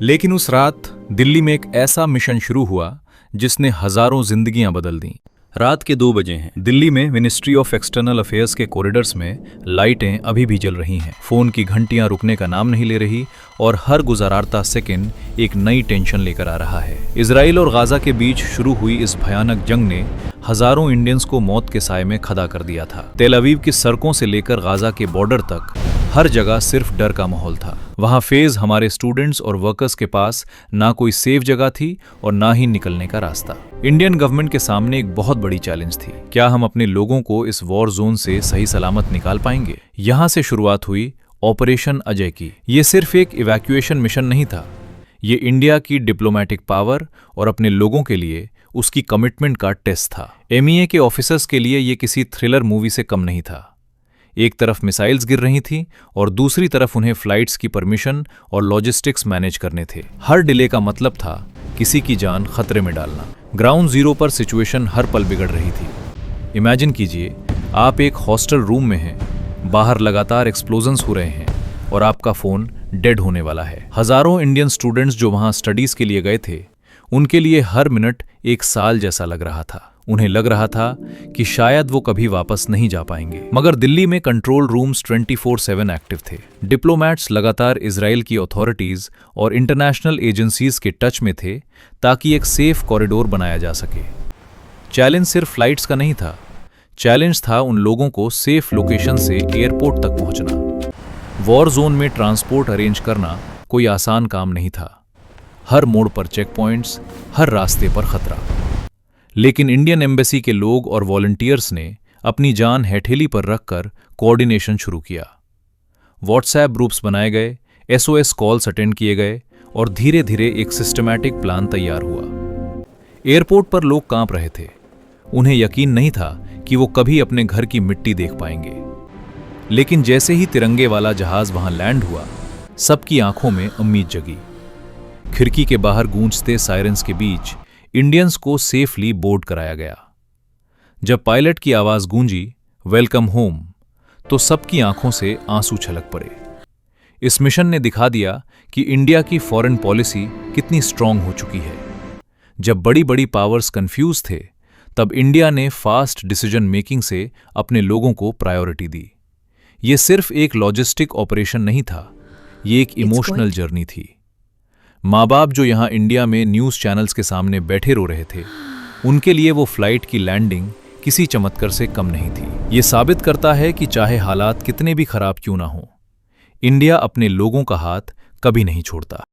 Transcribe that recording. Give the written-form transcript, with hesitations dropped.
लेकिन उस रात दिल्ली में एक ऐसा मिशन शुरू हुआ जिसने हजारों जिंदगियां बदल दी। रात के 2 बजे हैं। दिल्ली में मिनिस्ट्री ऑफ एक्सटर्नल अफेयर्स के कॉरिडोर्स में लाइटें अभी भी जल रही हैं। फोन की घंटियां रुकने का नाम नहीं ले रही और हर गुजारता सेकंड एक नई टेंशन लेकर आ रहा है। इजराइल और गाजा के बीच शुरू हुई इस भयानक जंग ने हजारों इंडियंस को मौत के साए में खड़ा कर दिया था। तेल अवीव की सड़कों से लेकर गाजा के बॉर्डर तक हर जगह सिर्फ डर का माहौल था। वहां फेज हमारे स्टूडेंट्स और वर्कर्स के पास ना कोई सेफ जगह थी और ना ही निकलने का रास्ता। इंडियन गवर्नमेंट के सामने एक बहुत बड़ी चैलेंज थी। क्या हम अपने लोगों को इस वॉर जोन से सही सलामत निकाल पाएंगे? यहां से शुरुआत हुई ऑपरेशन अजय की। ये सिर्फ एक इवैक्यूएशन मिशन नहीं था, ये इंडिया की डिप्लोमेटिक पावर और अपने लोगों के लिए उसकी कमिटमेंट का टेस्ट था। MEA के ऑफिसर्स के लिए ये किसी थ्रिलर मूवी से कम नहीं था। एक तरफ मिसाइल्स गिर रही थी और दूसरी तरफ उन्हें फ्लाइट्स की परमिशन और लॉजिस्टिक्स मैनेज करने थे। हर डिले का मतलब था किसी की जान खतरे में डालना। ग्राउंड जीरो पर सिचुएशन हर पल बिगड़ रही थी। इमेजिन कीजिए, आप एक हॉस्टल रूम में हैं, बाहर लगातार एक्सप्लोजन्स हो रहे हैं और आपका फोन डेड होने वाला है। हजारों इंडियन स्टूडेंट्स जो वहां स्टडीज के लिए गए थे, उनके लिए हर मिनट एक साल जैसा लग रहा था। उन्हें लग रहा था कि शायद वो कभी वापस नहीं जा पाएंगे। मगर दिल्ली में कंट्रोल रूम्स 24/7 एक्टिव थे। डिप्लोमैट्स लगातार इजराइल की अथॉरिटीज और इंटरनेशनल एजेंसीज के टच में थे ताकि एक सेफ कॉरिडोर बनाया जा सके। चैलेंज सिर्फ फ्लाइट्स का नहीं था, चैलेंज था उन लोगों को सेफ लोकेशन से एयरपोर्ट तक पहुंचना। वॉर जोन में ट्रांसपोर्ट अरेंज करना कोई आसान काम नहीं था। हर मोड़ पर चेक पॉइंट्स, हर रास्ते पर खतरा। लेकिन इंडियन एम्बेसी के लोग और वॉलंटियर्स ने अपनी जान हथेली पर रखकर कोऑर्डिनेशन शुरू किया। व्हाट्सएप ग्रुप्स बनाए गए, SOS कॉल्स अटेंड किए गए और धीरे धीरे एक सिस्टमैटिक प्लान तैयार हुआ। एयरपोर्ट पर लोग कांप रहे थे। उन्हें यकीन नहीं था कि वो कभी अपने घर की मिट्टी देख पाएंगे। लेकिन जैसे ही तिरंगे वाला जहाज वहां लैंड हुआ, सबकी आंखों में उम्मीद जगी। खिड़की के बाहर गूंजते सायरन्स के बीच इंडियंस को सेफली बोर्ड कराया गया। जब पायलट की आवाज गूंजी, वेलकम होम, तो सबकी आंखों से आंसू छलक पड़े। इस मिशन ने दिखा दिया कि इंडिया की फॉरेन पॉलिसी कितनी स्ट्रांग हो चुकी है। जब बड़ी बड़ी पावर्स कंफ्यूज थे, तब इंडिया ने फास्ट डिसीजन मेकिंग से अपने लोगों को प्रायोरिटी दी। ये सिर्फ एक लॉजिस्टिक ऑपरेशन नहीं था, ये एक इमोशनल जर्नी थी। माँ बाप जो यहाँ इंडिया में न्यूज़ चैनल्स के सामने बैठे रो रहे थे, उनके लिए वो फ्लाइट की लैंडिंग किसी चमत्कार से कम नहीं थी। ये साबित करता है कि चाहे हालात कितने भी खराब क्यों ना हो, इंडिया अपने लोगों का हाथ कभी नहीं छोड़ता।